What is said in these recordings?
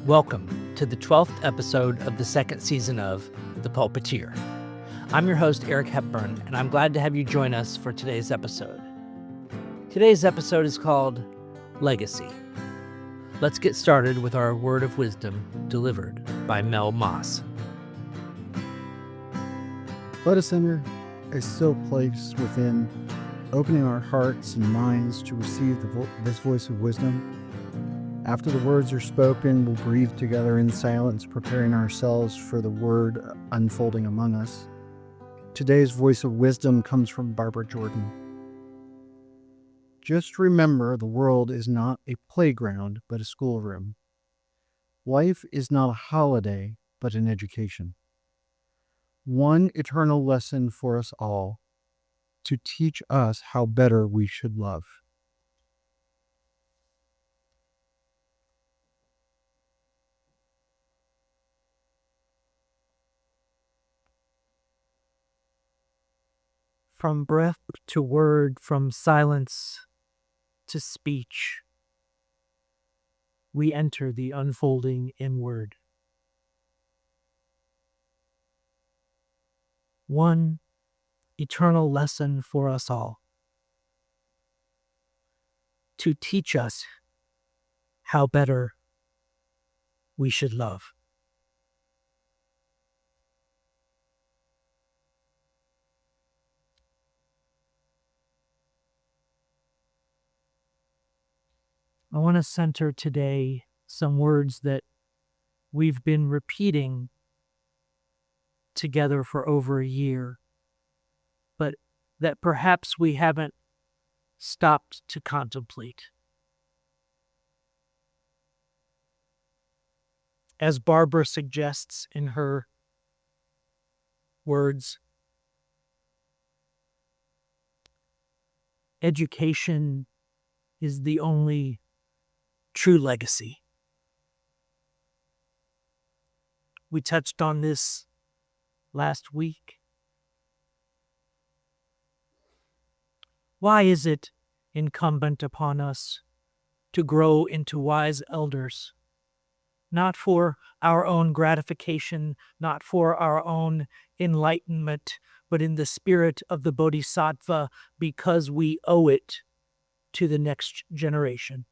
Welcome to the 12th episode of the second season of The Pulpiteer. I'm your host, Eric Hepburn, and I'm glad to have you join us for today's episode. Today's episode is called Legacy. Let's get started with our word of wisdom delivered by Mel Moss. Let us enter a still place within, opening our hearts and minds to receive this voice of wisdom. After the words are spoken, we'll breathe together in silence, preparing ourselves for the word unfolding among us. Today's voice of wisdom comes from Barbara Jordan. Just remember, the world is not a playground, but a schoolroom. Life is not a holiday, but an education. One eternal lesson for us all, to teach us how better we should love. From breath to word, from silence to speech, we enter the unfolding inward. One eternal lesson for us all, to teach us how better we should love. I want to center today some words that we've been repeating together for over a year, but that perhaps we haven't stopped to contemplate. As Barbara suggests in her words, education is the only true legacy. We touched on this last week. Why is it incumbent upon us to grow into wise elders, not for our own gratification, not for our own enlightenment, but in the spirit of the Bodhisattva, because we owe it to the next generation?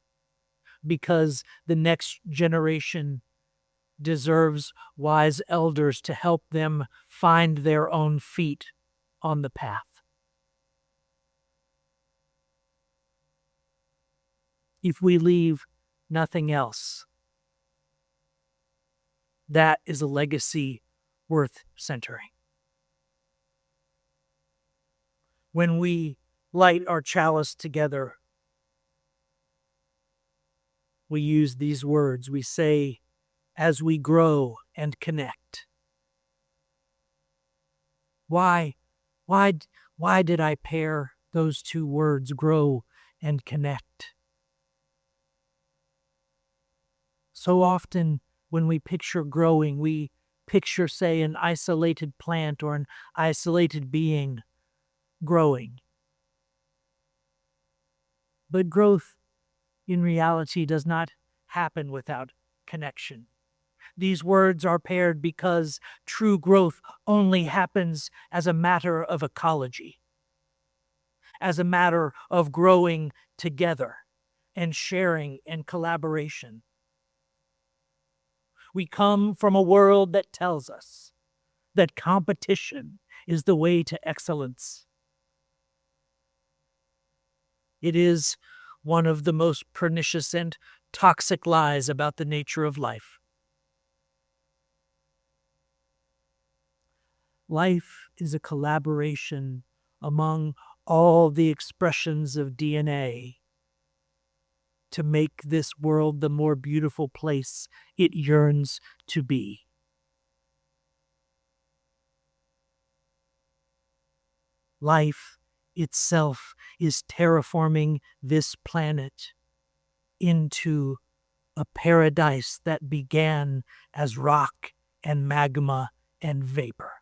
Because the next generation deserves wise elders to help them find their own feet on the path. If we leave nothing else, that is a legacy worth centering. When we light our chalice together, we use these words. We say, as we grow and connect. Why did I pair those two words, grow and connect? So often when we picture growing, we picture, say, an isolated plant or an isolated being growing. But growth in reality does not happen without connection. These words are paired because true growth only happens as a matter of ecology, as a matter of growing together and sharing and collaboration. We come from a world that tells us that competition is the way to excellence. It is one of the most pernicious and toxic lies about the nature of life. Life is a collaboration among all the expressions of DNA to make this world the more beautiful place it yearns to be. Life itself is terraforming this planet into a paradise that began as rock and magma and vapor.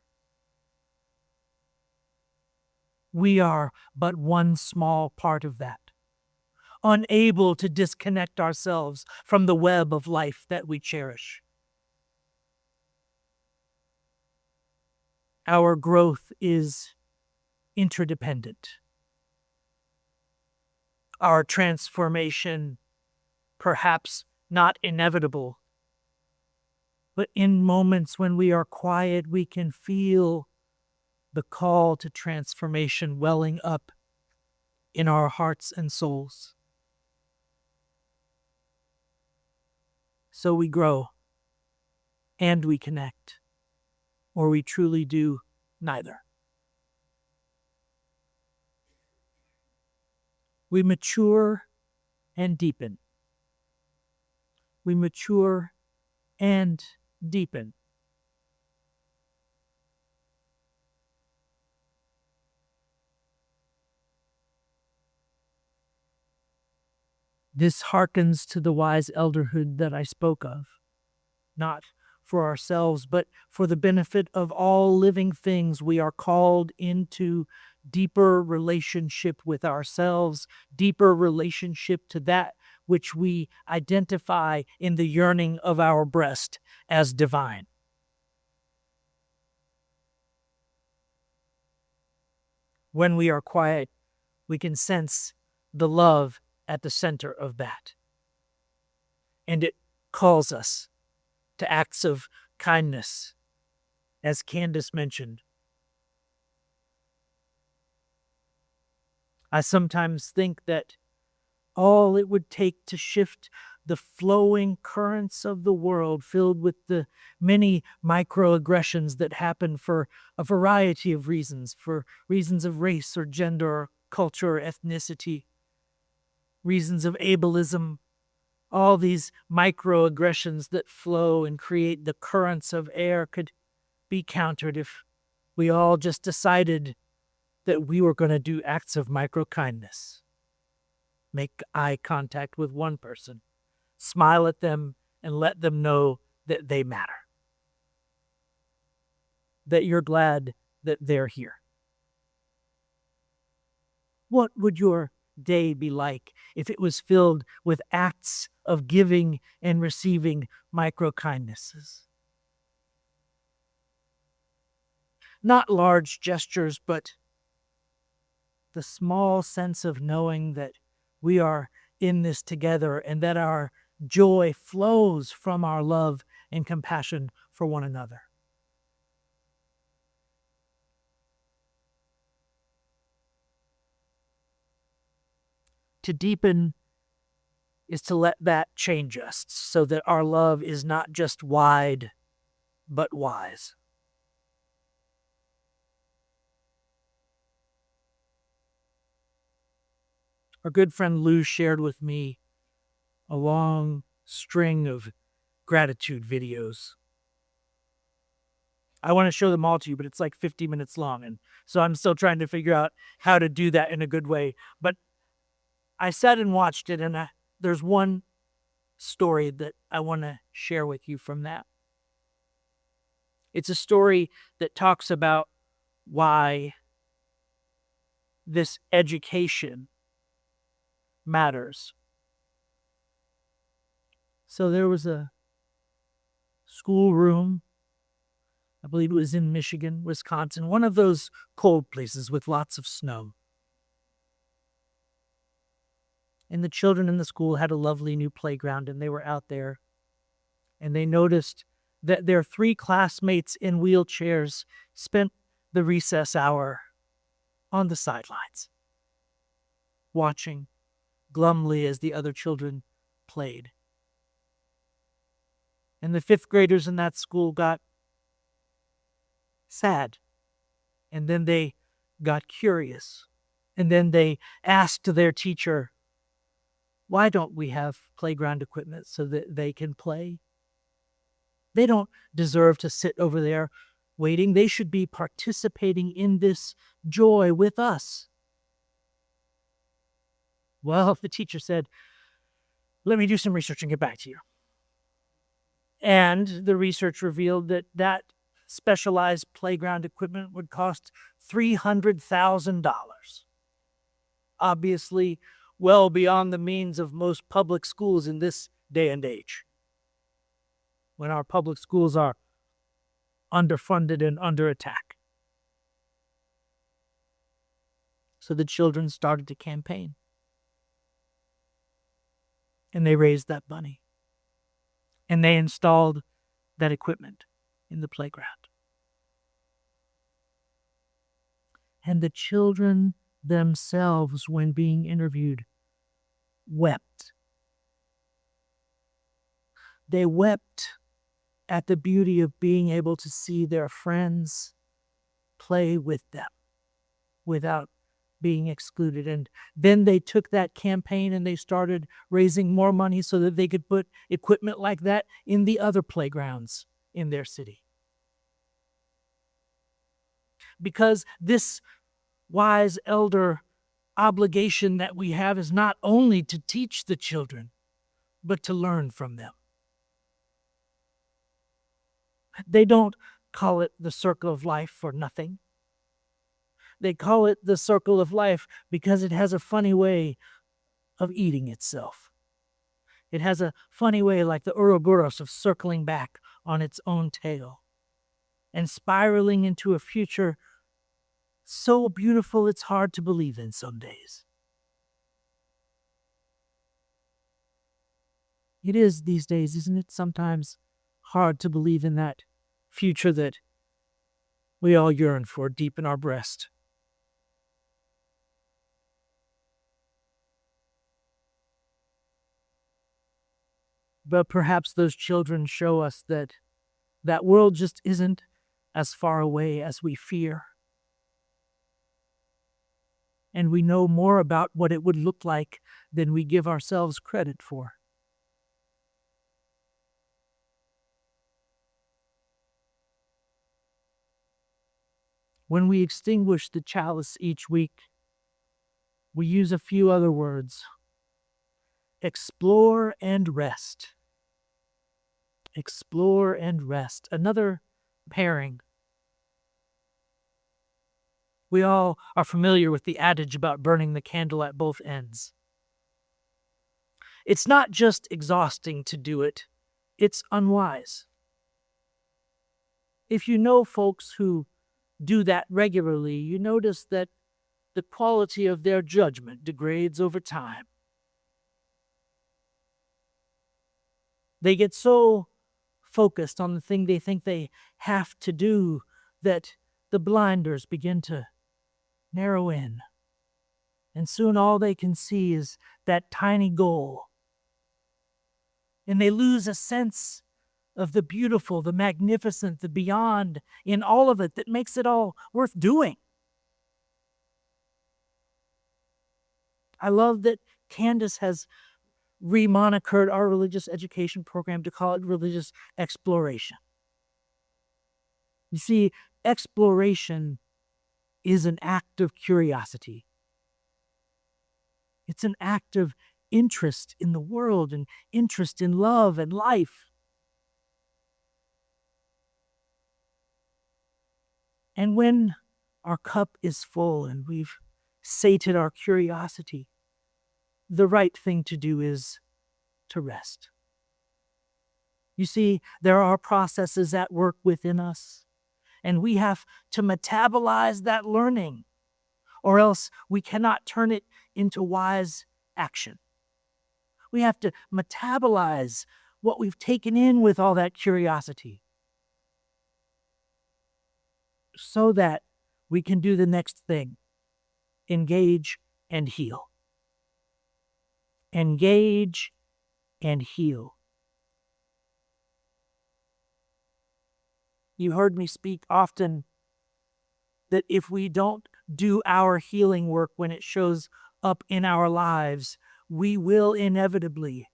We are but one small part of that. unable to disconnect ourselves from the web of life that we cherish. Our growth is interdependent. Our transformation, perhaps not inevitable, but in moments when we are quiet, we can feel the call to transformation welling up in our hearts and souls. So we grow and we connect, or we truly do neither. We mature and deepen. We mature and deepen. This hearkens to the wise elderhood that I spoke of, not for ourselves, but for the benefit of all living things. We are called into deeper relationship with ourselves, deeper relationship to that which we identify in the yearning of our breast as divine. When we are quiet, we can sense the love at the center of that. And it calls us to acts of kindness, as Candace mentioned. I sometimes think that all it would take to shift the flowing currents of the world filled with the many microaggressions that happen for a variety of reasons, for reasons of race or gender or culture or ethnicity, reasons of ableism, all these microaggressions that flow and create the currents of air could be countered if we all just decided that we were going to do acts of micro-kindness. Make eye contact with one person, smile at them, and let them know that they matter, that you're glad that they're here. What would your day be like if it was filled with acts of giving and receiving micro-kindnesses? Not large gestures, but the small sense of knowing that we are in this together and that our joy flows from our love and compassion for one another. To deepen is to let that change us so that our love is not just wide, but wise. Our good friend Lou shared with me a long string of gratitude videos. I want to show them all to you, but it's like 50 minutes long, and so I'm still trying to figure out how to do that in a good way. But I sat and watched it, and there's one story that I want to share with you from that. It's a story that talks about why this education matters. So there was a schoolroom, I believe it was in Michigan, Wisconsin, one of those cold places with lots of snow. And the children in the school had a lovely new playground, and they were out there. And they noticed that their 3 classmates in wheelchairs spent the recess hour on the sidelines, watching glumly as the other children played. And the 5th graders in that school got sad. And then they got curious. And then they asked their teacher, why don't we have playground equipment so that they can play? They don't deserve to sit over there waiting. They should be participating in this joy with us. Well, the teacher said, let me do some research and get back to you. And the research revealed that that specialized playground equipment would cost $300,000. Obviously, well beyond the means of most public schools in this day and age, when our public schools are underfunded and under attack. So the children started to campaign. And they raised that money. And they installed that equipment in the playground. And the children themselves, when being interviewed, wept. They wept at the beauty of being able to see their friends play with them without being excluded. And then they took that campaign and they started raising more money so that they could put equipment like that in the other playgrounds in their city. Because this wise elder obligation that we have is not only to teach the children, but to learn from them. They don't call it the circle of life for nothing. They call it the circle of life because it has a funny way of eating itself. It has a funny way, like the Ouroboros, of circling back on its own tail and spiraling into a future so beautiful it's hard to believe in some days. It is these days, isn't it? Sometimes hard to believe in that future that we all yearn for deep in our breast. But perhaps those children show us that that world just isn't as far away as we fear. And we know more about what it would look like than we give ourselves credit for. When we extinguish the chalice each week, we use a few other words. Explore and rest. Explore and rest. Another pairing. We all are familiar with the adage about burning the candle at both ends. It's not just exhausting to do it, it's unwise. If you know folks who do that regularly, you notice that the quality of their judgment degrades over time. They get so focused on the thing they think they have to do that the blinders begin to narrow in. And soon all they can see is that tiny goal. And they lose a sense of the beautiful, the magnificent, the beyond in all of it that makes it all worth doing. I love that Candace has remonikered our religious education program to call it religious exploration. You see, exploration is an act of curiosity. It's an act of interest in the world and interest in love and life. And when our cup is full and we've sated our curiosity, the right thing to do is to rest. You see, there are processes at work within us, and we have to metabolize that learning, or else we cannot turn it into wise action. We have to metabolize what we've taken in with all that curiosity so that we can do the next thing: engage and heal. Engage and heal. You heard me speak often that if we don't do our healing work when it shows up in our lives, we will inevitably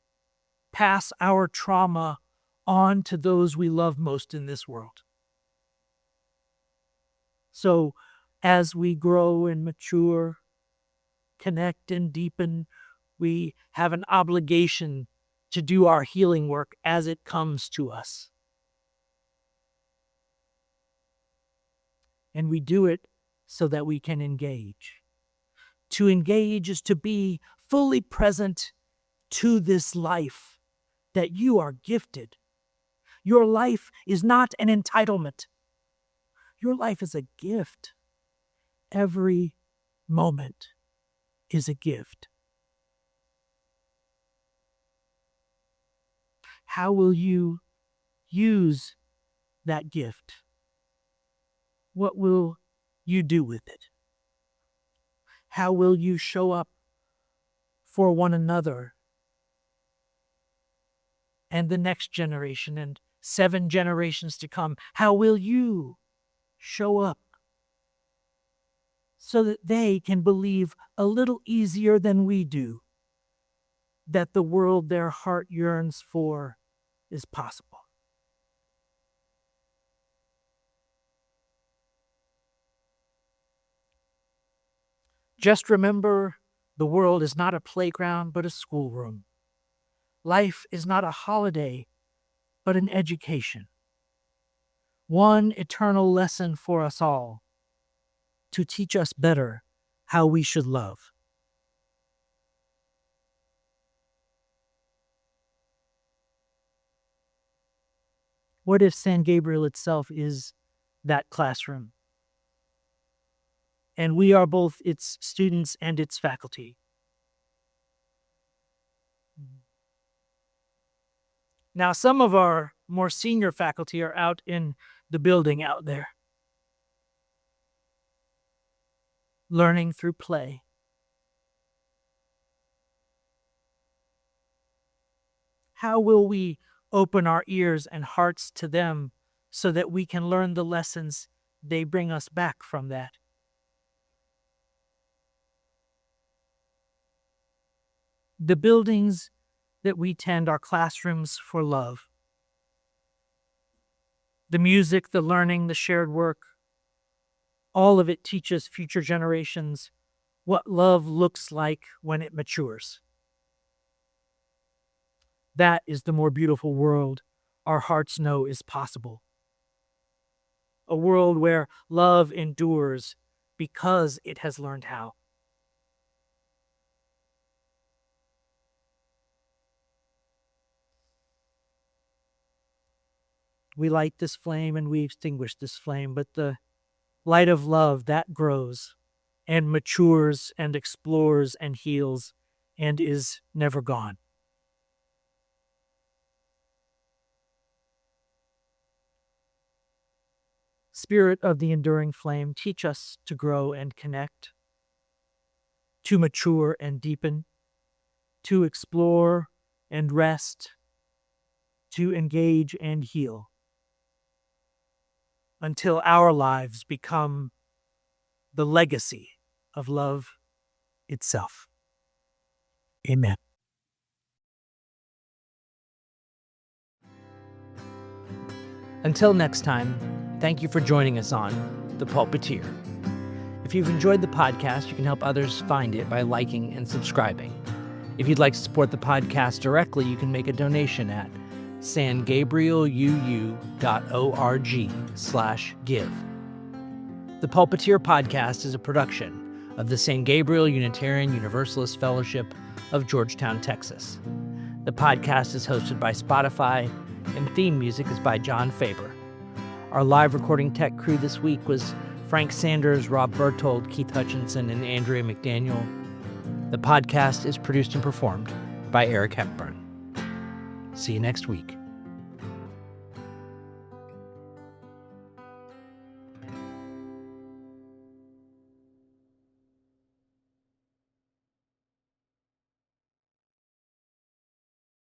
pass our trauma on to those we love most in this world. So, as we grow and mature, connect and deepen, we have an obligation to do our healing work as it comes to us. And we do it so that we can engage. To engage is to be fully present to this life that you are gifted. Your life is not an entitlement. Your life is a gift. Every moment is a gift. How will you use that gift? What will you do with it? How will you show up for one another and the next generation and 7 generations to come? How will you show up so that they can believe a little easier than we do that the world their heart yearns for is possible? Just remember, the world is not a playground, but a schoolroom. Life is not a holiday, but an education. One eternal lesson for us all to teach us better how we should love. What if San Gabriel itself is that classroom? And we are both its students and its faculty. Now, some of our more senior faculty are out in the building out there, learning through play. How will we open our ears and hearts to them so that we can learn the lessons they bring us back from that? The buildings that we tend are classrooms for love. The music, the learning, the shared work, all of it teaches future generations what love looks like when it matures. That is the more beautiful world our hearts know is possible. A world where love endures because it has learned how. We light this flame and we extinguish this flame, but the light of love, that grows and matures and explores and heals and is never gone. Spirit of the enduring flame, teach us to grow and connect, to mature and deepen, to explore and rest, to engage and heal, until our lives become the legacy of love itself. Amen. Until next time, thank you for joining us on The Pulpiteer. If you've enjoyed the podcast, you can help others find it by liking and subscribing. If you'd like to support the podcast directly, you can make a donation at sangabrieluu.org/give. The Pulpiteer Podcast is a production of the San Gabriel Unitarian Universalist Fellowship of Georgetown, Texas. The podcast is hosted by Spotify, and theme music is by John Faber. Our live recording tech crew this week was Frank Sanders, Rob Berthold, Keith Hutchinson, and Andrea McDaniel. The podcast is produced and performed by Eric Hepburn. See you next week.